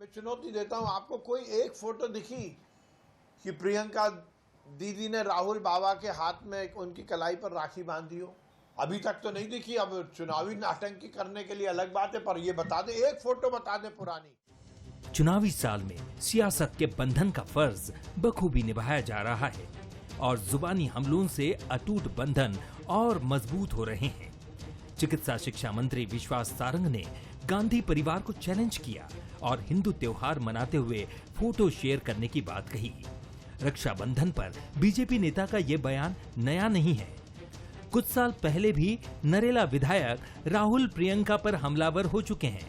मैं चुनौती देता हूं, आपको कोई एक फोटो दिखी कि प्रियंका दीदी ने राहुल बाबा के हाथ में उनकी कलाई पर राखी बांधी हो? अभी तक तो नहीं दिखी। अब चुनावी नाटंकी करने के लिए अलग बात है, पर ये बता दे, एक फोटो बता दे पुरानी। चुनावी साल में सियासत के बंधन का फर्ज बखूबी निभाया जा रहा है और जुबानी हमलों से अटूट बंधन और मजबूत हो रहे हैं। चिकित्सा शिक्षा मंत्री विश्वास सारंग ने गांधी परिवार को चैलेंज किया और हिंदू त्योहार मनाते हुए फोटो शेयर करने की बात कही। रक्षाबंधन पर बीजेपी नेता का ये बयान नया नहीं है। कुछ साल पहले भी नरेला विधायक राहुल प्रियंका पर हमलावर हो चुके हैं।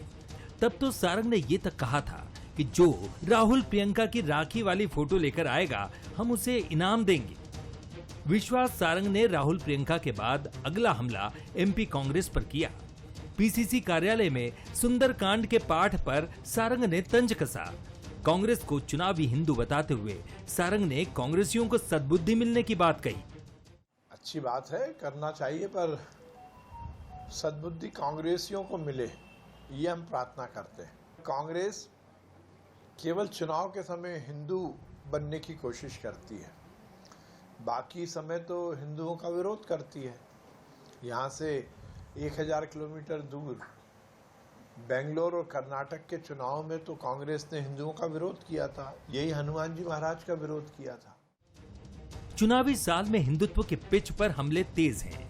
तब तो सारंग ने ये तक कहा था कि जो राहुल प्रियंका की राखी वाली फोटो लेकर आएगा हम उसे इनाम देंगे। विश्वास सारंग ने राहुल प्रियंका के बाद अगला हमला एमपी कांग्रेस पर किया। पीसीसी कार्यालय में सुंदरकांड के पाठ पर सारंग ने तंज कसा। कांग्रेस को चुनावी हिंदू बताते हुए सारंग ने कांग्रेसियों को सद्बुद्धि मिलने की बात कही। अच्छी बात है, करना चाहिए, पर सद्बुद्धि कांग्रेसियों को मिले ये हम प्रार्थना करते हैं। कांग्रेस केवल चुनाव के समय हिंदू बनने की कोशिश करती है, बाकी समय तो हिंदुओं का विरोध करती है। यहाँ से 1000 किलोमीटर दूर बेंगलोर और कर्नाटक के चुनाव में तो कांग्रेस ने हिंदुओं का विरोध किया था। यही हनुमान जी महाराज का विरोध किया था। चुनावी साल में हिंदुत्व के पिच पर हमले तेज हैं।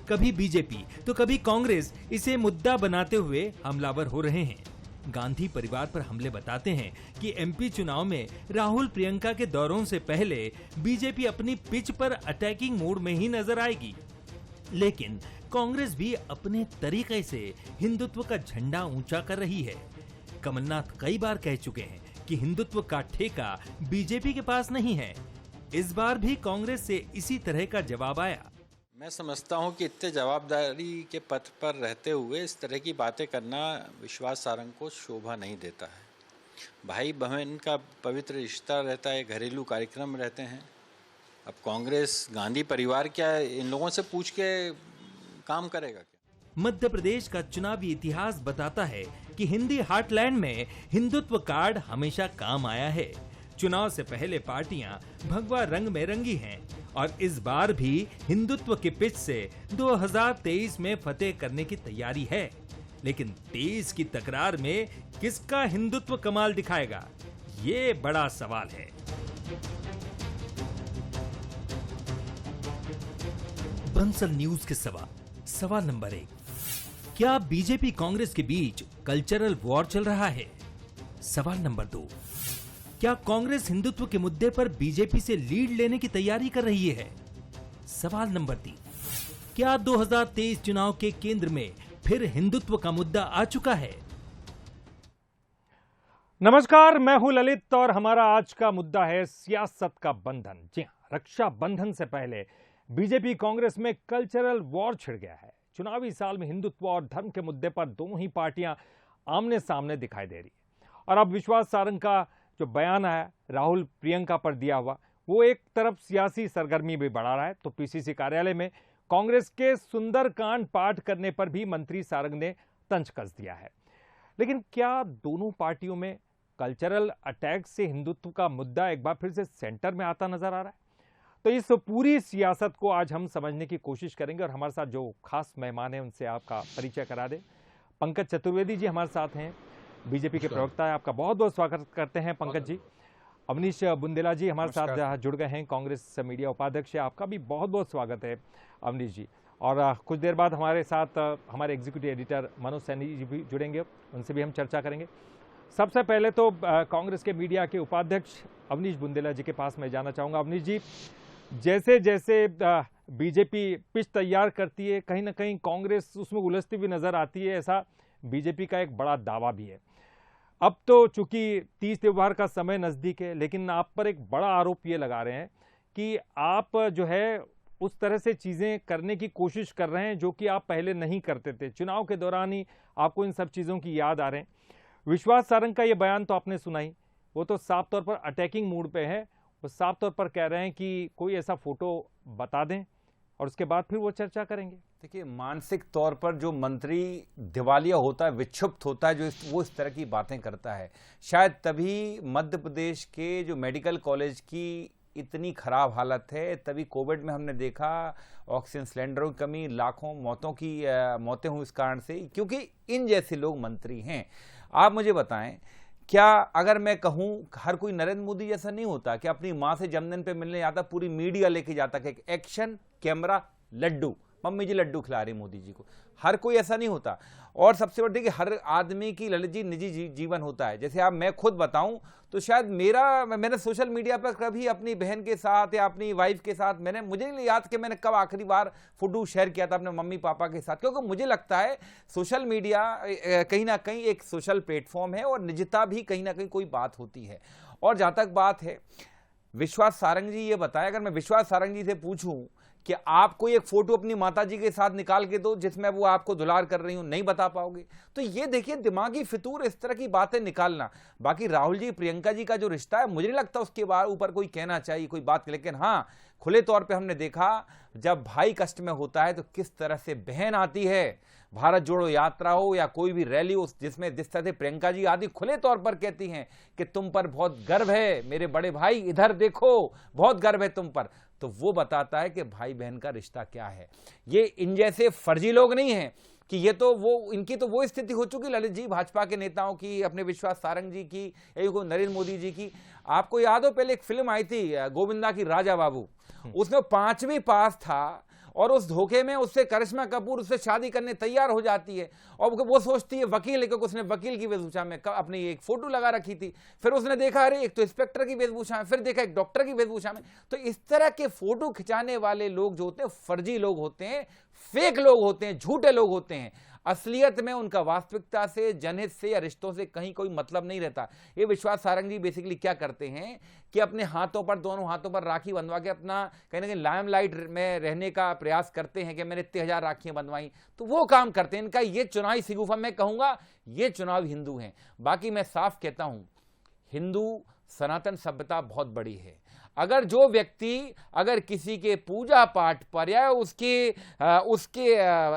कभी बीजेपी तो कभी कांग्रेस इसे मुद्दा बनाते हुए हमलावर हो रहे हैं। गांधी परिवार पर हमले बताते हैं कि एमपी चुनाव में राहुल प्रियंका के दौरों से पहले बीजेपी अपनी पिच पर अटैकिंग मोड में ही नजर आएगी। लेकिन कांग्रेस भी अपने तरीके से हिंदुत्व का झंडा ऊंचा कर रही है। कमलनाथ कई बार कह चुके हैं कि हिंदुत्व का ठेका बीजेपी के पास नहीं है। इस बार भी कांग्रेस से इसी तरह का जवाब आया। मैं समझता हूं कि इतने जवाबदारी के पथ पर रहते हुए इस तरह की बातें करना विश्वास सारंग को शोभा नहीं देता है। भाई बहन का पवित्र रिश्ता रहता है, घरेलू कार्यक्रम रहते हैं। अब कांग्रेस गांधी परिवार क्या इन लोगों से पूछ के काम करेगा क्या? मध्य प्रदेश का चुनावी इतिहास बताता है कि हिंदी हार्टलैंड में हिंदुत्व कार्ड हमेशा काम आया है। चुनाव से पहले पार्टियां भगवा रंग में रंगी हैं और इस बार भी हिंदुत्व के पिच से 2023 में फतेह करने की तैयारी है। लेकिन 23 की तकरार में किसका हिंदुत्व कमाल दिखाएगा, ये बड़ा सवाल है। बंसल न्यूज के सवाल नंबर 1, क्या बीजेपी कांग्रेस के बीच कल्चरल वॉर चल रहा है? सवाल नंबर 2, क्या कांग्रेस हिंदुत्व के मुद्दे पर बीजेपी से लीड लेने की तैयारी कर रही है? सवाल नंबर 3, क्या 2023 चुनाव के केंद्र में फिर हिंदुत्व का मुद्दा आ चुका है? नमस्कार, मैं हूं ललित और हमारा आज का मुद्दा है सियासत का बंधन। जी हां, रक्षा बंधन से पहले बीजेपी कांग्रेस में कल्चरल वॉर छिड़ गया है। चुनावी साल में हिंदुत्व और धर्म के मुद्दे पर दोनों ही पार्टियां आमने सामने दिखाई दे रही है। और अब विश्वास सारंग का जो बयान आया राहुल प्रियंका पर दिया हुआ, वो एक तरफ सियासी सरगर्मी भी बढ़ा रहा है, तो पीसीसी कार्यालय में कांग्रेस के सुंदरकांड पाठ करने पर भी मंत्री सारंग ने तंज कस दिया है। लेकिन क्या दोनों पार्टियों में कल्चरल अटैक से हिंदुत्व का मुद्दा एक बार फिर से सेंटर में आता नजर आ रहा है? तो इस पूरी सियासत को आज हम समझने की कोशिश करेंगे और हमारे साथ जो खास मेहमान हैं उनसे आपका परिचय करा दें। पंकज चतुर्वेदी जी हमारे साथ हैं, बीजेपी के प्रवक्ता है। आपका बहुत बहुत स्वागत करते हैं पंकज जी। अवनीश बुंदेला जी हमारे साथ जुड़ गए हैं, कांग्रेस मीडिया उपाध्यक्ष है। आपका भी बहुत बहुत स्वागत है अवनीश जी। और कुछ देर बाद हमारे साथ हमारे एग्जीक्यूटिव एडिटर मनोज सैनी जी भी जुड़ेंगे, उनसे भी हम चर्चा करेंगे। सबसे पहले तो कांग्रेस के मीडिया के उपाध्यक्ष अवनीश बुंदेला जी के पास मैं जाना चाहूँगा। अवनीश जी, जैसे जैसे बीजेपी पिच तैयार करती है, कहीं ना कहीं कांग्रेस उसमें उलझती हुई नजर आती है, ऐसा बीजेपी का एक बड़ा दावा भी है। अब तो चूंकि 30 त्योहार का समय नजदीक है, लेकिन आप पर एक बड़ा आरोप ये लगा रहे हैं कि आप जो है उस तरह से चीजें करने की कोशिश कर रहे हैं जो कि आप पहले नहीं करते थे। चुनाव के दौरान ही आपको इन सब चीजों की याद आ रहे हैं। विश्वास सारंग का ये बयान तो आपने सुना ही, वो तो साफ तौर पर अटैकिंग मूड पे है। वो साफ तौर पर कह रहे हैं कि कोई ऐसा फोटो बता दें और उसके बाद फिर वो चर्चा करेंगे। देखिए, मानसिक तौर पर जो मंत्री दिवालिया होता है, विक्षुब्ध होता है, वो इस तरह की बातें करता है, शायद तभी मध्य प्रदेश के जो मेडिकल कॉलेज की इतनी खराब हालत है, तभी कोविड में हमने देखा ऑक्सीजन सिलेंडरों की कमी, लाखों मौतें हुई इस कारण से, क्योंकि इन जैसे लोग मंत्री हैं। आप मुझे बताएं, क्या अगर मैं कहूं, हर कोई नरेंद्र मोदी जैसा नहीं होता कि अपनी मां से जन्मदिन पे मिलने जाता, पूरी मीडिया लेके जाता कि एक्शन कैमरा लड्डू, मम्मी जी लड्डू खिला रही मोदी जी को। हर कोई ऐसा नहीं होता। और सबसे बड़ी कि हर आदमी की ललित जी निजी जीवन होता है। जैसे मैं खुद बताऊं तो शायद मैंने सोशल मीडिया पर कभी अपनी बहन के साथ या अपनी वाइफ के साथ मुझे नहीं याद कि मैंने कब आखिरी बार फोटो शेयर किया था अपने मम्मी पापा के साथ, क्योंकि मुझे लगता है सोशल मीडिया कहीं ना कहीं एक सोशल प्लेटफॉर्म है और निजता भी कहीं ना कहीं कोई बात होती है। और जहां तक बात है विश्वास सारंग जी, ये बताएं, अगर मैं विश्वास सारंग जी से पूछूं कि आप कोई एक फोटो अपनी माताजी के साथ निकाल के दो जिसमें वो आपको दुलार कर रही हूं, नहीं बता पाओगे। तो ये देखिए दिमागी फितूर इस तरह की बातें निकालना। बाकी राहुल जी प्रियंका जी का जो रिश्ता है, मुझे नहीं लगता उसके ऊपर कोई कहना चाहिए कोई बात, लेकिन हाँ खुले तौर पे हमने देखा जब भाई कष्ट में होता है तो किस तरह से बहन आती है। भारत जोड़ो यात्रा हो या कोई भी रैली हो जिसमें जिस तरह से प्रियंका जी आदि खुले तौर पर कहती हैं कि तुम पर बहुत गर्व है मेरे बड़े भाई, इधर देखो बहुत गर्व है तुम पर, तो वो बताता है कि भाई बहन का रिश्ता क्या है। ये इन जैसे फर्जी लोग नहीं हैं कि ये तो वो इनकी तो वो स्थिति हो चुकी ललित जी, भाजपा के नेताओं की, अपने विश्वास सारंग जी की, नरेंद्र मोदी जी की। आपको याद हो पहले एक फिल्म आई थी गोविंदा की, राजा बाबू, उसमें 5वीं पास था और उस धोखे में उससे करिश्मा कपूर उससे शादी करने तैयार हो जाती है और वो सोचती है वकील है, क्योंकि उसने वकील की वेशभूषा में अपनी एक फोटो लगा रखी थी। फिर उसने देखा अरे एक तो इंस्पेक्टर की वेशभूषा में, फिर देखा एक डॉक्टर की वेशभूषा में। तो इस तरह के फोटो खिंचाने वाले लोग जो होते हैं फर्जी लोग होते हैं, फेक लोग होते हैं, झूठे लोग होते हैं। असलियत में उनका वास्तविकता से, जनहित से या रिश्तों से कहीं कोई मतलब नहीं रहता। ये विश्वास सारंग जी बेसिकली क्या करते हैं कि अपने हाथों पर, दोनों हाथों पर राखी बंधवा के अपना कहीं ना कहीं लाइमलाइट में रहने का प्रयास करते हैं कि मैंने इतने हजार राखियां बंधवाई, तो वो काम करते हैं। इनका ये चुनावी सिगुफा, मैं कहूंगा ये चुनाव हिंदू हैं। बाकी मैं साफ कहता हूं, हिंदू सनातन सभ्यता बहुत बड़ी है। अगर जो व्यक्ति अगर किसी के पूजा पाठ पर या उसके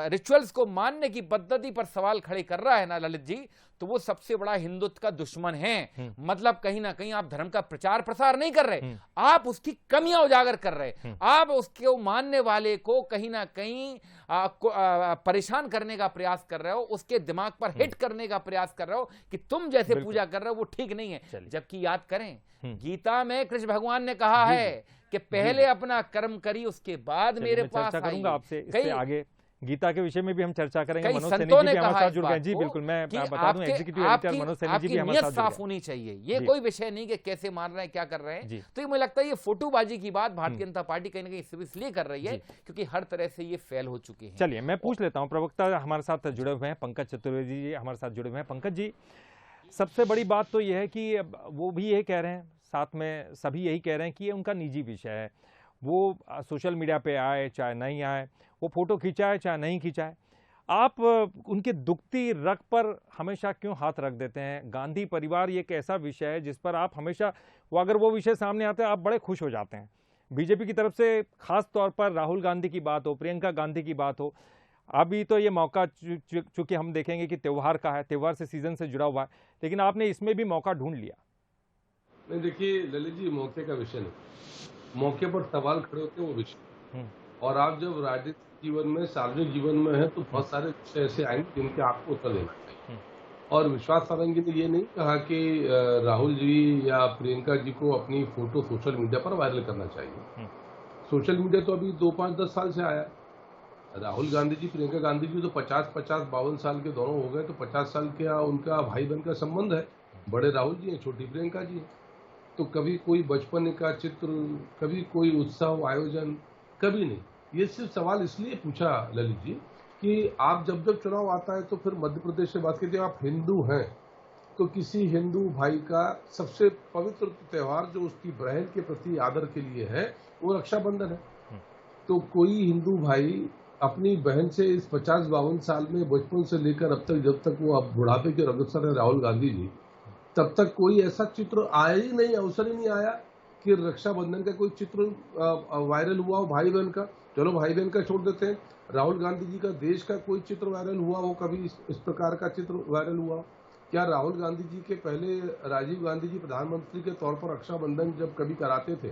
रिचुअल्स को मानने की पद्धति पर सवाल खड़े कर रहा है ना ललित जी, तो वो सबसे बड़ा हिंदुत्व का दुश्मन है। मतलब कहीं ना कहीं आप धर्म का प्रचार प्रसार नहीं कर रहे, आप उसकी कमियां उजागर कर रहे, आप उसके मानने वाले को कहीं ना कहीं परेशान करने का प्रयास कर रहे हो, उसके दिमाग पर हिट करने का प्रयास कर रहे हो कि तुम जैसे पूजा कर रहे हो वो ठीक नहीं है। जबकि याद करें गीता में कृष्ण भगवान ने कहा है कि पहले अपना कर्म करी उसके बाद मेरे पास आई। करूंगा आपसे इससे आगे गीता के विषय में भी हम चर्चा करेंगे। कई मनोज सैनी संतों जी ने भी हमारे कहा साथ जुड़ गए। जी बिल्कुल, मैं बता दूं एग्जीक्यूटिव एडिटर मनोज सैनी जी भी हमारे साथ जुड़ गए। साफ होनी चाहिए, ये कोई विषय नहीं कि कैसे मार रहे हैं क्या कर रहे हैं। तो मुझे लगता है ये फोटोबाजी की बात भारतीय जनता पार्टी कहीं ना कहीं इसलिए कर रही है क्योंकि हर तरह से ये फेल हो चुके हैं। चलिए मैं पूछ लेता हूँ, प्रवक्ता हमारे साथ जुड़े हुए हैं, पंकज चतुर्वेदी जी हमारे साथ जुड़े हुए हैं। पंकज जी, सबसे बड़ी बात तो यह है कि वो भी यही कह रहे हैं, साथ में सभी यही कह रहे हैं कि ये उनका निजी विषय है, वो सोशल मीडिया पे आए चाहे नहीं आए, वो फोटो खिंचाए चाहे नहीं खिंचाए, आप उनके दुखती रग पर हमेशा क्यों हाथ रख देते हैं? गांधी परिवार ये एक ऐसा विषय है जिस पर आप हमेशा अगर वो विषय सामने आते हैं आप बड़े खुश हो जाते हैं। बीजेपी की तरफ से खास तौर पर राहुल गांधी की बात हो, प्रियंका गांधी की बात हो, अभी तो ये मौका चूंकि हम देखेंगे कि त्यौहार का है, त्यौहार से सीजन से जुड़ा हुआ है, लेकिन आपने इसमें भी मौका ढूंढ लिया। नहीं देखिए ललित जी, मौके का विषय नहीं, मौके पर सवाल खड़े होते हैं वो विषय। और आप जब राजनीतिक जीवन में, सार्वजनिक जीवन में है तो बहुत सारे विषय ऐसे आएंगे जिनके आपको उत्तर देना चाहिए। और विश्वास सारंग जी ने ये नहीं कहा कि राहुल जी या प्रियंका जी को अपनी फोटो सोशल मीडिया पर वायरल करना चाहिए। सोशल मीडिया तो अभी 2, 5, 10 साल से आया। राहुल गांधी जी, प्रियंका गांधी जी तो 50, 52 साल के दोनों हो गए, तो 50 साल का उनका भाई बहन का संबंध है। बड़े राहुल जी हैं, छोटी प्रियंका जी हैं। तो कभी कोई बचपन का चित्र, कभी कोई उत्सव आयोजन, कभी नहीं। ये सिर्फ सवाल इसलिए पूछा ललित जी कि आप जब चुनाव आता है तो फिर मध्य प्रदेश से बात कीजिए, आप हिंदू हैं तो किसी हिंदू भाई का सबसे पवित्र त्यौहार जो उसकी बहन के प्रति आदर के लिए है वो रक्षाबंधन है। तो कोई हिंदू भाई अपनी बहन से इस 50-52 साल में, बचपन से लेकर अब तक, जब तक वो अब बुढ़ापे के अग्रसर है राहुल गांधी जी, तब तक कोई ऐसा चित्र आया ही नहीं, अवसर ही नहीं आया कि रक्षाबंधन का कोई चित्र वायरल हुआ हो भाई बहन का। चलो भाई बहन का छोड़ देते हैं, राहुल गांधी जी का देश का कोई चित्र वायरल हुआ हो, कभी इस प्रकार का चित्र वायरल हुआ? क्या राहुल गांधी जी के पहले राजीव गांधी जी प्रधानमंत्री के तौर पर रक्षाबंधन जब कभी कराते थे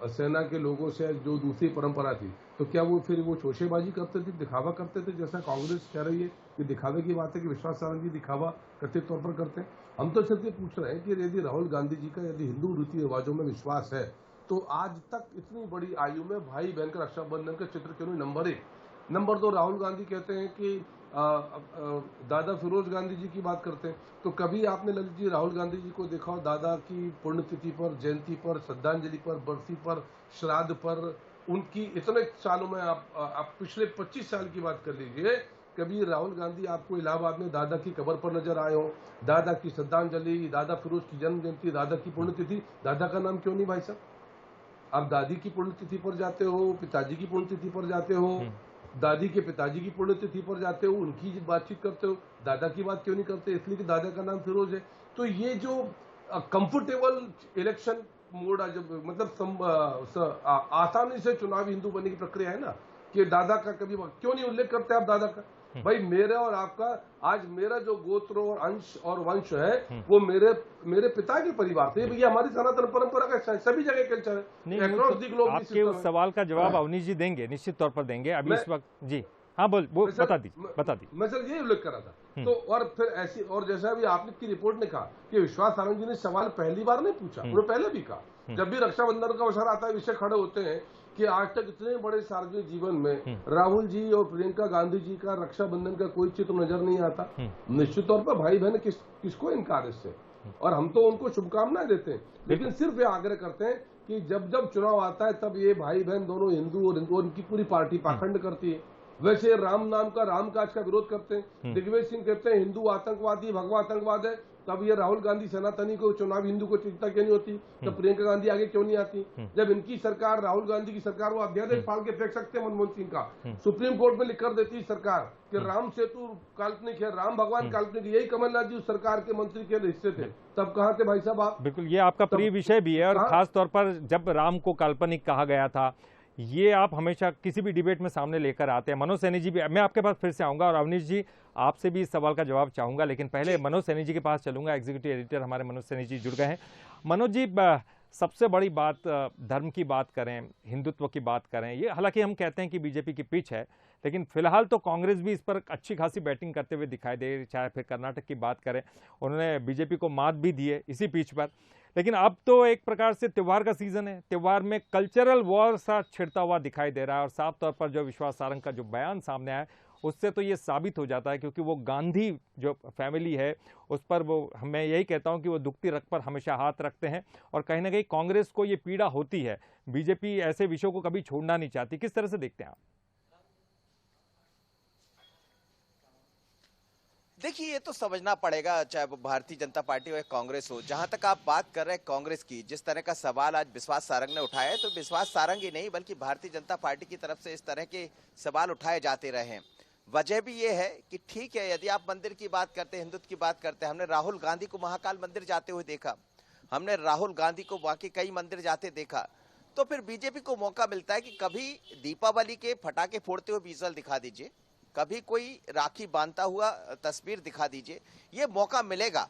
सेना के लोगों से, जो दूसरी परंपरा थी, तो क्या वो फिर वो शोशेबाजी करते थे, दिखावा करते थे, जैसा कांग्रेस कह रही है कि दिखावे की बात है कि विश्वास सारंग जी दिखावा कथित तौर पर करते हैं? हम तो सिर्फ ये पूछ रहे हैं कि यदि राहुल गांधी जी का यदि हिंदू रीति रिवाजों में विश्वास है, तो आज तक इतनी बड़ी आयु में भाई बहन का रक्षाबंधन का चित्र क्यों नहीं? नंबर 1। नंबर 2, राहुल गांधी कहते हैं कि दादा फिरोज गांधी जी की बात करते हैं, तो कभी आपने ललित जी राहुल गांधी जी को देखा हो दादा की पुण्यतिथि पर, जयंती पर, श्रद्धांजलि पर, बरसी पर, श्राद्ध पर, उनकी इतने सालों में आप पिछले 25 साल की बात कर लीजिए, कभी राहुल गांधी आपको इलाहाबाद में दादा की कब्र पर नजर आए हो? दादा की श्रद्धांजलि, दादा फिरोज की जन्म जयंती, दादा की पुण्यतिथि, दादा का नाम क्यों नहीं भाई साहब? आप दादी की पुण्यतिथि पर जाते हो, पिताजी की पुण्यतिथि पर जाते हो, दादी के पिताजी की पुण्यतिथि पर जाते हो, उनकी बातचीत करते हो, दादा की बात क्यों नहीं करते? इसलिए कि दादा का नाम फिरोज है। तो ये जो कंफर्टेबल इलेक्शन मोड मतलब आसानी से चुनावी हिंदू बनने की प्रक्रिया है ना, कि दादा का कभी क्यों नहीं उल्लेख करते आप दादा का? भाई मेरा और आपका, आज मेरा जो गोत्र और अंश और वंश है वो मेरे पिता के परिवार से, ये हमारी सनातन परंपरा का सभी जगह कल्चर है। आपके उस सवाल का जवाब अवनीश जी देंगे, निश्चित तौर पर देंगे। अभी इस वक्त जी हाँ बता दी। मैं सर ये उल्लेख कर रहा था। तो और फिर ऐसी, और जैसा अभी आपने की रिपोर्ट ने कहा कि विश्वास सारंग जी ने सवाल पहली बार नहीं पूछा, उन्होंने पहले भी कहा, जब भी रक्षाबंधन का अवसर आता है विषय खड़े होते हैं कि आज तक इतने बड़े सार्वजनिक जीवन में राहुल जी और प्रियंका गांधी जी का रक्षाबंधन का कोई चित्र नजर नहीं आता। निश्चित तौर पर भाई बहन किसको इनकार इससे, और हम तो उनको शुभकामनाएं देते हैं, लेकिन सिर्फ ये आग्रह करते हैं कि जब जब चुनाव आता है तब ये भाई बहन दोनों हिंदू और उनकी पूरी पार्टी पाखंड करती है। वैसे राम नाम का, राम काज का विरोध करते हैं। दिग्विजय सिंह कहते हैं हिंदू आतंकवादी, भगवा आतंकवाद है, तब ये राहुल गांधी सनातनी को, चुनावी हिंदू को चिंता क्यों नहीं होती? तब प्रियंका गांधी आगे क्यों नहीं आती? जब इनकी सरकार, राहुल गांधी की सरकार, वो अध्यादेश फाड़ के फेंक सकते हैं मनमोहन सिंह का, सुप्रीम कोर्ट में लिख कर देती है सरकार कि राम सेतु काल्पनिक है, राम भगवान काल्पनिक, यही कमलनाथ जी उस सरकार के मंत्री के हिस्से थे, तब कहाँ थे भाई साहब आप? बिल्कुल, ये आपका प्रिय विषय भी है, और खास तौर पर जब राम को काल्पनिक कहा गया था, ये आप हमेशा किसी भी डिबेट में सामने लेकर आते हैं। मनोज सैनी जी भी, मैं आपके पास फिर से आऊंगा, और अवनीश जी आपसे भी इस सवाल का जवाब चाहूंगा, लेकिन पहले मनोज सैनी जी के पास चलूंगा। एग्जीक्यूटिव एडिटर हमारे मनोज सैनी जी जुड़ गए हैं। मनोज जी, सबसे बड़ी बात, धर्म की बात करें, हिंदुत्व की बात करें, ये हालांकि हम कहते हैं कि बीजेपी की पिच है, लेकिन फिलहाल तो कांग्रेस भी इस पर अच्छी खासी बैटिंग करते हुए दिखाई दे रही। चाहे फिर कर्नाटक की बात करें, उन्होंने बीजेपी को मात भी दी है इसी पिच पर। लेकिन अब तो एक प्रकार से त्यौहार का सीजन है, त्यौहार में कल्चरल वॉर सा छिड़ता हुआ दिखाई दे रहा है, और साफ तौर पर जो विश्वास सारंग का जो बयान सामने आया उससे तो ये साबित हो जाता है, क्योंकि वो गांधी जो फैमिली है उस पर वो, मैं यही कहता हूं कि वो दुखती रग पर हमेशा हाथ रखते हैं, और कहीं ना कहीं कांग्रेस को ये पीड़ा होती है। बीजेपी ऐसे विषयों को कभी छोड़ना नहीं चाहती। किस तरह से देखते हैं आप? देखिए, ये तो समझना पड़ेगा, चाहे वो भारतीय जनता पार्टी हो या कांग्रेस हो। जहां तक आप बात कर रहे हैं कांग्रेस की, जिस तरह का सवाल आज विश्वास सारंग ने उठाया है, तो विश्वास सारंग ही नहीं बल्कि भारतीय जनता पार्टी की तरफ से इस तरह के सवाल उठाए जाते रहे हैं। वजह भी ये है कि ठीक है, यदि आप मंदिर की बात करते हैं, हिंदुत्व की बात करते हैं, हमने राहुल गांधी को महाकाल मंदिर जाते हुए देखा, हमने राहुल गांधी को बाकी कई मंदिर जाते देखा, तो फिर बीजेपी को मौका मिलता है कि कभी दीपावली के पटाखे फोड़ते हुए विजुअल दिखा दीजिए, कभी कोई राखी बांधता हुआ तस्वीर दिखा दीजिए, ये मौका मिलेगा।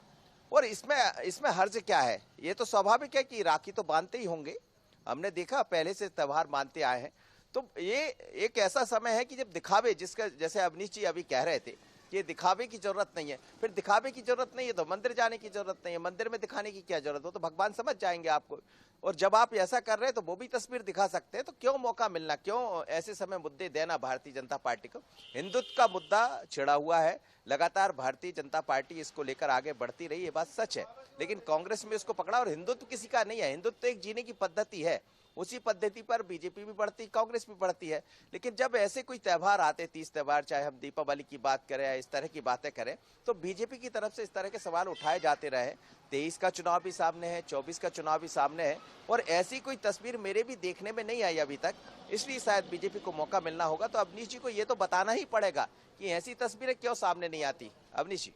और इसमें हर्ज क्या है? ये तो स्वाभाविक है कि राखी तो बांधते ही होंगे, हमने देखा पहले से त्योहार मानते आए हैं। तो ये एक ऐसा समय है कि जब दिखावे, जिसका जैसे अवनीश जी अभी कह रहे थे कि दिखावे की जरूरत नहीं है, फिर दिखावे की जरूरत नहीं है तो मंदिर जाने की जरूरत नहीं है, मंदिर में दिखाने की क्या जरूरत हो, तो भगवान समझ जाएंगे आपको। और जब आप ऐसा कर रहे हैं तो वो भी तस्वीर दिखा सकते हैं, तो क्यों मौका मिलना, क्यों ऐसे समय मुद्दे देना भारतीय जनता पार्टी को? हिंदुत्व का मुद्दा छिड़ा हुआ है, लगातार भारतीय जनता पार्टी इसको लेकर आगे बढ़ती रही, ये बात सच है, लेकिन कांग्रेस में इसको पकड़ा। और हिंदुत्व किसी का नहीं है, हिंदुत्व एक जीने की पद्धति है, उसी पद्धति पर बीजेपी भी बढ़ती, कांग्रेस भी बढ़ती है। लेकिन जब ऐसे कोई त्योहार आते, 30 त्योहार, चाहे हम दीपावली की बात करें या इस तरह की बातें करें, तो बीजेपी की तरफ से इस तरह के सवाल उठाए जाते रहे। 23 का चुनाव भी सामने है, 24 का चुनाव भी सामने है, और ऐसी कोई तस्वीर मेरे भी देखने में नहीं आई अभी तक, इसलिए शायद बीजेपी को मौका मिलना होगा। तो अवनीश जी को ये तो बताना ही पड़ेगा कि ऐसी तस्वीरें क्यों सामने नहीं आती। अवनीश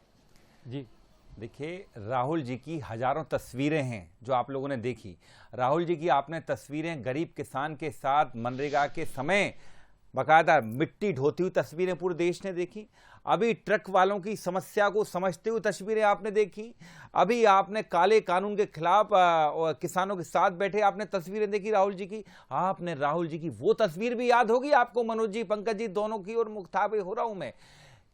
जी, देखिए, राहुल जी की हजारों तस्वीरें हैं जो आप लोगों ने देखी। राहुल जी की आपने तस्वीरें गरीब किसान के साथ मनरेगा के समय बाकायदा मिट्टी ढोती हुई तस्वीरें पूरे देश ने देखी। अभी ट्रक वालों की समस्या को समझते हुए तस्वीरें आपने देखी। अभी आपने काले कानून के खिलाफ किसानों के साथ बैठे आपने तस्वीरें देखी राहुल जी की। आपने राहुल जी की वो तस्वीर भी याद होगी आपको, मनोज जी, पंकज जी, दोनों की, और मुख्ताब हो रहा हूं मैं,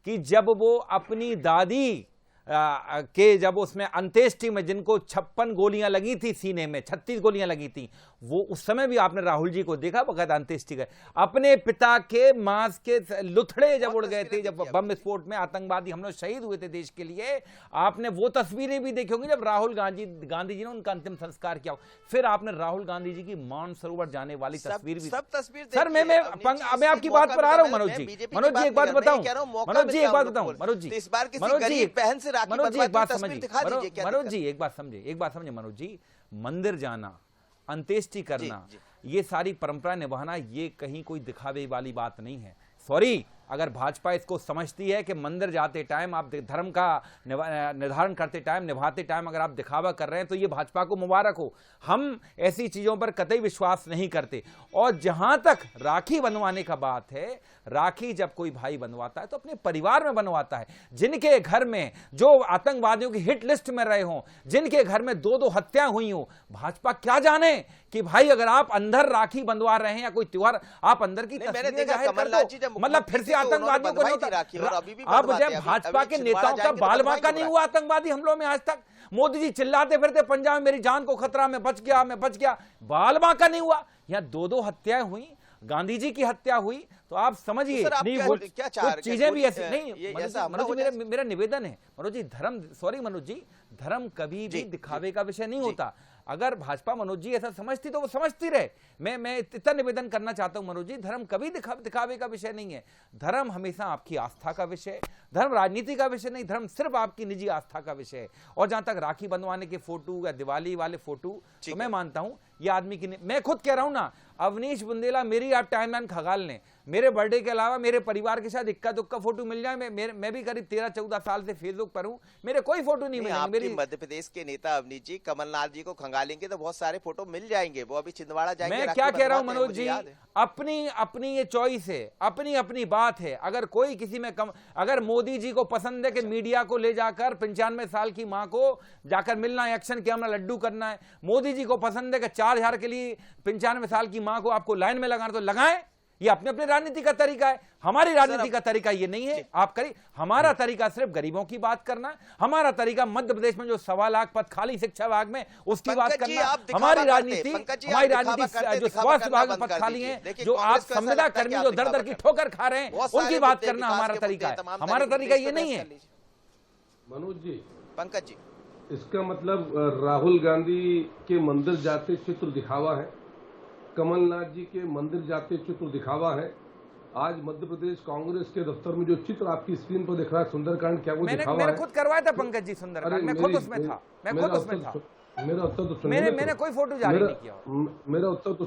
कि जब वो अपनी दादी के जब उसमें अंत्येष्टि में जिनको 56 गोलियां लगी थी सीने में, 36 गोलियां लगी थी, वो उस समय भी आपने राहुल जी को देखा बगैर अंत्येष्टि गए। अपने पिता के मांस के लुथड़े जब उड़ गए थे, जब बम विस्फोट में आतंकवादी हमलों शहीद हुए थे देश के लिए, आपने वो तस्वीरें भी देखी होंगी जब राहुल गांधी जी ने उनका अंतिम संस्कार किया। फिर आपने राहुल गांधी जी की मानसरोवर जाने वाली तस्वीर भी, सर मैं आपकी बात पर आ रहा हूं मनोज जी। मनोज जी एक बात बताऊं, मनोज जी एक बात बताऊं, मनोज जी, मनोज जी एक बात समझिए, मनोज जी एक बात समझे मनोज जी, मंदिर जाना, अंत्येष्टि करना, ये सारी परंपरा निभाना, ये कहीं कोई दिखावे वाली बात नहीं है। सॉरी, अगर भाजपा इसको समझती है कि मंदिर जाते टाइम आप धर्म का निर्धारण करते टाइम, निभाते टाइम अगर आप दिखावा कर रहे हैं, तो ये भाजपा को मुबारक हो। हम ऐसी चीजों पर कतई विश्वास नहीं करते। और जहां तक राखी बनवाने का बात है, राखी जब कोई भाई बनवाता है तो अपने परिवार में बनवाता है। जिनके घर में जो आतंकवादियों की हिट लिस्ट में रहे हों, जिनके घर में 2-2 हत्याएं हुई हों, भाजपा क्या जाने कि भाई अगर आप अंदर राखी बंधवा रहे हैं या कोई त्योहार आप अंदर की तस्वीरें जाहिर कर दो, मतलब फिर से आतंकवादियों को नहीं। अब जब भाजपा के नेताओं का बाल बांका नहीं हुआ आतंकवादी हमलों में आज तक, मोदी जी चिल्लाते फिरते पंजाब में मेरी जान को खतरा, मैं बच गया, बाल बांका नहीं हुआ। यहाँ 2-2 हत्याएं हुई, गांधी जी की हत्या हुई, तो आप समझिए कुछ चीजें भी ऐसी नहीं। मनोज जी मेरा निवेदन है, मनोज जी, धर्म कभी भी दिखावे का विषय नहीं होता। अगर भाजपा मनोज जी ऐसा समझती तो वो समझती रहे। मैं इतना निवेदन करना चाहता हूं मनोज जी, धर्म कभी दिखावे का विषय नहीं है। धर्म हमेशा आपकी आस्था का विषय है, धर्म राजनीति का विषय नहीं, धर्म सिर्फ आपकी निजी आस्था का विषय है। और जहां तक राखी बंधवाने के फोटो या दिवाली वाले फोटो, तो मैं मानता हूं ये आदमी की, मैं खुद कह रहा हूं ना, अवनीश बुंदेला, मेरी आप टाइमलाइन खगाल लें, मेरे बर्थडे के अलावा मेरे परिवार के साथ इक्का दुक्का फोटो मिल जाए, मैं भी करीब 13-14 साल से फेसबुक पर हूं, मेरे कोई फोटो नहीं मिलेंगे। मेरी मध्य प्रदेश के नेता अवनीश जी कमलनाथ जी को खंगालेंगे तो बहुत सारे फोटो मिल जाएंगे, वो अभी छिंदवाड़ा जाएंगे। मैं क्या कह रहा हूं मनोज जी, अपनी ये चॉइस है, अपनी बात है। अगर कोई किसी में अगर मोदी जी को पसंद है कि मीडिया को ले जाकर 95 साल की मां को जाकर मिलना है, एक्शन कैमरा लड्डू करना है, मोदी जी को पसंद है कि 4000 के लिए 95 साल की मां को आपको लाइन में लगाना, तो लगाएं। ये अपने राजनीति का तरीका है, हमारी राजनीति का तरीका ये नहीं है। आप करिए, हमारा तरीका सिर्फ गरीबों की बात करना है, हमारा तरीका मध्य प्रदेश में जो 1.25 लाख पद खाली शिक्षा विभाग में उसकी बात करना। हमारी राजनीति जो स्वास्थ्य विभाग में पद खाली है, जो आप संविदा कर्मी जो दर की ठोकर खा रहे हैं, उनकी बात करना हमारा तरीका है। हमारा तरीका ये नहीं है। मनोज जी, पंकज जी, इसका मतलब राहुल गांधी के मंदिर जाते चित्र दिखावा है, कमलनाथ जी के मंदिर जाते चित्र दिखावा है। आज मध्य प्रदेश कांग्रेस के दफ्तर में जो चित्र आपकी स्क्रीन पर दिख रहा है सुंदरकांड, क्या वो दिखावा है? मैंने खुद करवाया था पंकज जी सुंदरकांड, मैं खुद उसमें था। मेरा उत्तर तो सुन ले। मैंने कोई फोटो जारी नहीं किया। मेरा उत्तर तो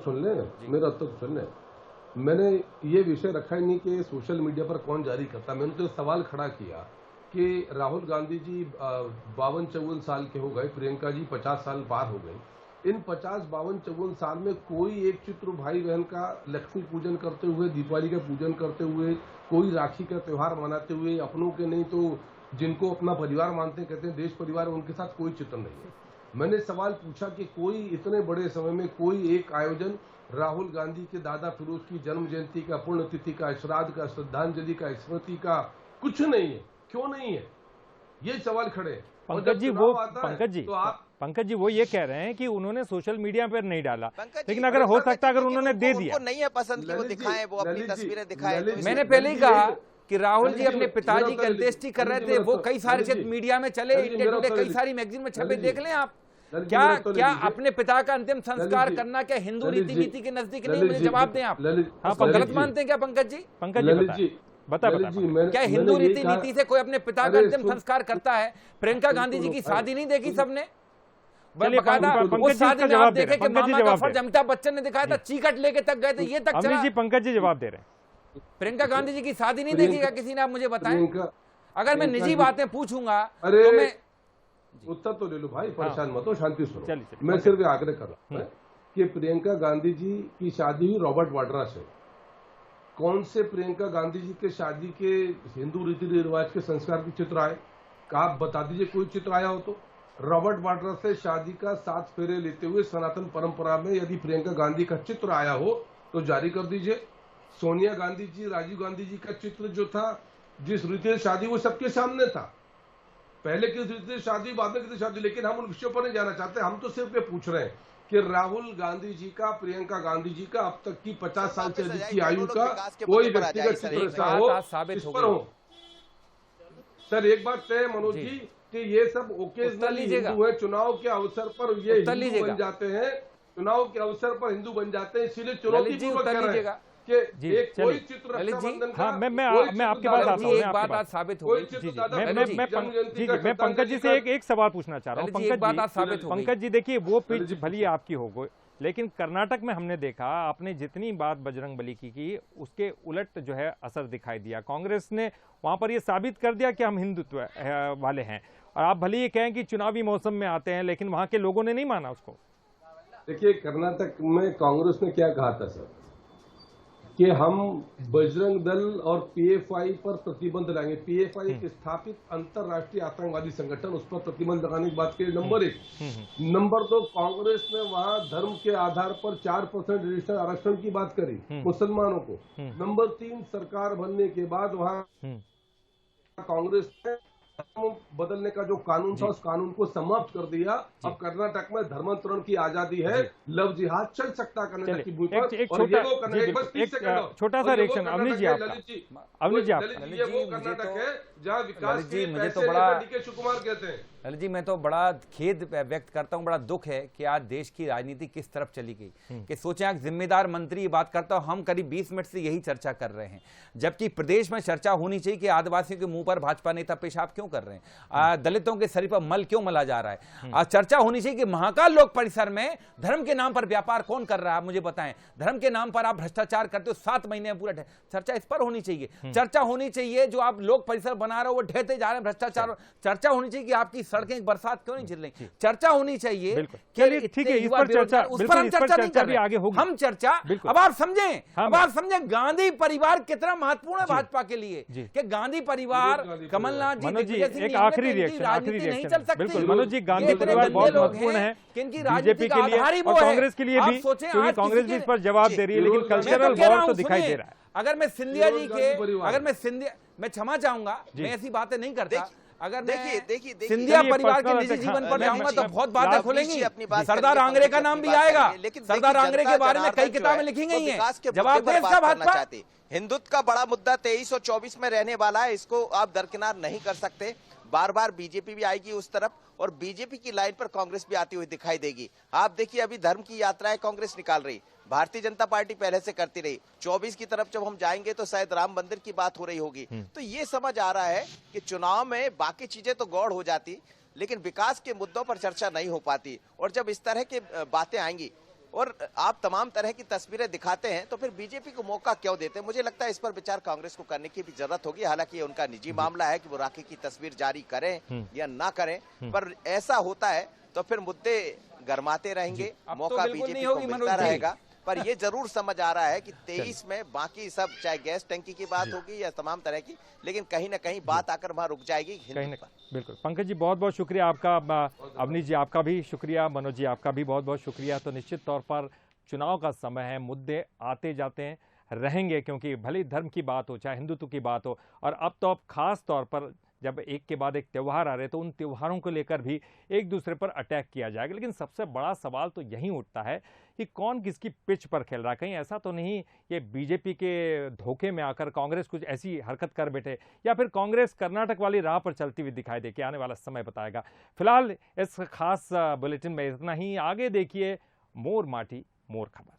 सुन ले। मैंने ये विषय रखा ही नहीं कि सोशल मीडिया पर कौन जारी करता। मैंने तो सवाल खड़ा किया कि राहुल गांधी जी 52-54 साल के हो गए, प्रियंका जी 50 साल पार हो गई। इन 50-52-54 साल में कोई एक चित्र भाई बहन का लक्ष्मी पूजन करते हुए, दीपावली का पूजन करते हुए, कोई राखी का त्योहार मनाते हुए, अपनों के नहीं तो जिनको अपना परिवार मानते हैं, कहते हैं देश परिवार, उनके साथ कोई चित्र नहीं है। मैंने सवाल पूछा कि कोई इतने बड़े समय में कोई एक आयोजन राहुल गांधी के दादा फिरोज की जन्म जयंती का, पुण्यतिथि का, श्राद्ध का, श्रद्धांजलि का, स्मृति का कुछ नहीं है, क्यों नहीं है? ये सवाल खड़े। पंकज जी वो ये कह रहे हैं कि उन्होंने सोशल मीडिया पर नहीं डाला, लेकिन अगर हो सकता है अगर उन्होंने दे दिया, नहीं है पसंद कि वो दिखाएं, वो अपनी तस्वीरें दिखाएं। मैंने पहले ही कहा कि राहुल जी अपने पिताजी की अंत्येष्टि कर रहे थे, वो कई सारे मीडिया में चले, इंडिया टुडे कई सारी मैगजीन में छपे, देख लें आप। क्या अपने पिता का अंतिम संस्कार करना क्या हिंदू रीति नीति के नजदीक नहीं? मुझे जवाब दें आप। आप गलत मानते हैं क्या पंकज जी? बता क्या हिंदू रीति नीति से कोई अपने पिता का अंतिम संस्कार करता है? प्रियंका गांधी जी की शादी नहीं देखी सबने? जवाब देखे कि मामा का फर्ज अमिताभ बच्चन ने दिखाया था, चीकट लेके तक गए थे, ये तक चला। जी पंकज जी जवाब दे रहे हैं। प्रियंका गांधी जी की शादी नहीं देखी किसी ने? आप मुझे बताएं। अगर मैं निजी बातें पूछूंगा तो मैं उत्तर तो ले लो भाई, परेशान मत हो, शांति सुनो। मैं सिर्फ आग्रह कर रहा हूं कि प्रियंका गांधी जी की शादी हुई रॉबर्ट वाड्रा से। कौन से प्रियंका गांधी जी के शादी के हिंदू रीति रिवाज के संस्कार के चित्र आए? आप बता दीजिए कोई चित्र आया हो तो। रॉबर्ट वाड्रा से शादी का 7 फेरे लेते हुए सनातन परंपरा में यदि प्रियंका गांधी का चित्र आया हो तो जारी कर दीजिए। सोनिया गांधी जी, राजीव गांधी जी का चित्र जो था, जिस रीति से शादी, वो सबके सामने था। पहले किस रीति से शादी, बाद में किस शादी, लेकिन हम उन विषयों पर नहीं जाना चाहते। हम तो सिर्फ ये पूछ रहे हैं कि राहुल गांधी जी का, प्रियंका गांधी जी का अब तक की 50 साल से अधिक की आयु का कोई व्यक्तिगत चित्र ऐसा हो इस पर हो। सर एक बात तय है मनोज जी कि ये सब ओकेजनली हिंदू है, चुनाव के अवसर पर ये हिंदू बन जाते हैं, चुनाव के अवसर पर हिंदू बन जाते हैं, इसीलिए चुनौतीपूर्वक कह रहे हैं कि एक कोई चित्र रक्षाबंधन का, मैं आपकी बात आता हूँ, एक बात आज साबित हो गई। मैं पंकज जी से एक सवाल पूछना चाह रहा हूँ। पंकज जी देखिए, वो पिच भली आपकी हो गई, लेकिन कर्नाटक में हमने देखा आपने जितनी बात बजरंगबली की उसके उलट जो है असर दिखाई दिया। कांग्रेस ने वहां पर ये साबित कर दिया कि हम हिंदुत्व वाले हैं, और आप भले ये कहें कि चुनावी मौसम में आते हैं, लेकिन वहां के लोगों ने नहीं माना उसको। देखिए कर्नाटक में कांग्रेस ने क्या कहा था सर कि हम बजरंग दल और पीएफआई पर प्रतिबंध लाएंगे। पीएफआई एक स्थापित अंतरराष्ट्रीय आतंकवादी संगठन, उस पर प्रतिबंध लगाने की बात की। नंबर 1। नंबर 2, कांग्रेस ने वहां धर्म के आधार पर 4% रिजर्वेशन आरक्षण की बात करी मुसलमानों को। नंबर 3, सरकार बनने के बाद वहां कांग्रेस ने बदलने का जो कानून था उस कानून को समाप्त कर दिया। अब कर्नाटक में धर्मांतरण की आजादी है, लव जिहाद चल सकता है कर्नाटक की भूमि पर। एक छोटा सा रिएक्शन अवनीश जी आपका। अवनीश जी ये वो कर्नाटक है जहाँ विकास के पैसे डीके शिवकुमार कहते हैं। ललित जी मैं तो बड़ा खेद व्यक्त करता हूं, बड़ा दुख है कि आज देश की राजनीति किस तरफ चली गई। कि सोचें एक जिम्मेदार मंत्री ये बात करता हूं, हम करीब 20 मिनट से यही चर्चा कर रहे हैं, जबकि प्रदेश में चर्चा होनी चाहिए कि आदिवासियों के मुंह पर भाजपा नेता पेशाब क्यों कर रहे हैं, दलितों के शरीर पर मल क्यों मला जा रहा है। चर्चा होनी चाहिए कि महाकाल लोक परिसर में धर्म के नाम पर व्यापार कौन कर रहा है, मुझे बताएं। धर्म के नाम पर आप भ्रष्टाचार करते हो, 7 महीने में पूरा चर्चा इस पर होनी चाहिए। चर्चा होनी चाहिए जो आप लोक परिसर बना रहे हो वो ढहते जा रहे हैं भ्रष्टाचार। चर्चा होनी चाहिए कि आपकी सड़कें बरसात क्यों नहीं झिल रही। चर्चा होनी चाहिए। चलिए ठीक है, इस पर चर्चा नहीं कर रहे, आगे होगी हम चर्चा। अब आप समझें, अब आप समझें गांधी परिवार कितना महत्वपूर्ण है भाजपा के लिए, कि गांधी परिवार, कमलनाथ जी, एक आखिरी रिएक्शन बिल्कुल मनोज जी, गांधी परिवार बहुत महत्वपूर्ण है बीजेपी के लिए और कांग्रेस के लिए भी, क्योंकि कांग्रेस भी इस पर जवाब दे रही है, लेकिन कल्चरल वॉर तो दिखाई दे रहा है। अगर मैं सिंधिया जी के, मैं क्षमा चाहूंगा, मैं ऐसी बातें नहीं करता। अगर देखिए सिंधिया परिवार के निजी जीवन पर जाऊंगा तो बहुत बातें खुलेंगी। सरदार आंग्रे का नाम भी आएगा, सरदार आंग्रे के बारे में कई किताबें लिखी गई हैं। जवाब दें इसका भाजपा। हिंदुत्व का बड़ा मुद्दा 23 और 24 में रहने वाला है, इसको आप दरकिनार नहीं कर सकते। बार बार बीजेपी भी आएगी उस तरफ, और बीजेपी की लाइन पर कांग्रेस भी आती हुई दिखाई देगी। आप देखिए अभी धर्म की यात्राएं कांग्रेस निकाल रही, भारतीय जनता पार्टी पहले से करती रही। 24 की तरफ जब हम जाएंगे तो शायद राम मंदिर की बात हो रही होगी। तो ये समझ आ रहा है कि चुनाव में बाकी चीजें तो गौड़ हो जाती, लेकिन विकास के मुद्दों पर चर्चा नहीं हो पाती। और जब इस तरह की बातें आएंगी और आप तमाम तरह की तस्वीरें दिखाते हैं तो फिर बीजेपी को मौका क्यों देते हैं? मुझे लगता है इस पर विचार कांग्रेस को करने की भी जरूरत होगी। हालांकि ये उनका निजी मामला है कि वो राखी की तस्वीर जारी करें या ना करें, पर ऐसा होता है तो फिर मुद्दे गरमाते रहेंगे, मौका बीजेपी को मिलता रहेगा। पर ये जरूर समझ आ रहा है कि 23 में बाकी सब, चाहे गैस टंकी की बात होगी या तमाम तरह की, लेकिन कहीं ना कहीं बात आकर वहां रुक जाएगी। बिल्कुल पंकज जी बहुत बहुत शुक्रिया आपका, अवनीश जी आपका भी शुक्रिया, मनोज जी आपका भी बहुत बहुत शुक्रिया। तो निश्चित तौर पर चुनाव का समय है, मुद्दे आते जाते हैं, रहेंगे, क्योंकि भले धर्म की बात हो चाहे हिंदुत्व की बात हो, और अब तो अब खास तौर पर जब एक के बाद एक त्यौहार आ रहे तो उन त्योहारों को लेकर भी एक दूसरे पर अटैक किया जाएगा। लेकिन सबसे बड़ा सवाल तो यही उठता है कि कौन किसकी पिच पर खेल रहा है। कहीं ऐसा तो नहीं ये बीजेपी के धोखे में आकर कांग्रेस कुछ ऐसी हरकत कर बैठे, या फिर कांग्रेस कर्नाटक वाली राह पर चलती हुई दिखाई दे, कि आने वाला समय बताएगा। फिलहाल इस खास बुलेटिन में इतना ही। आगे देखिए मोर माटी मोर खबर।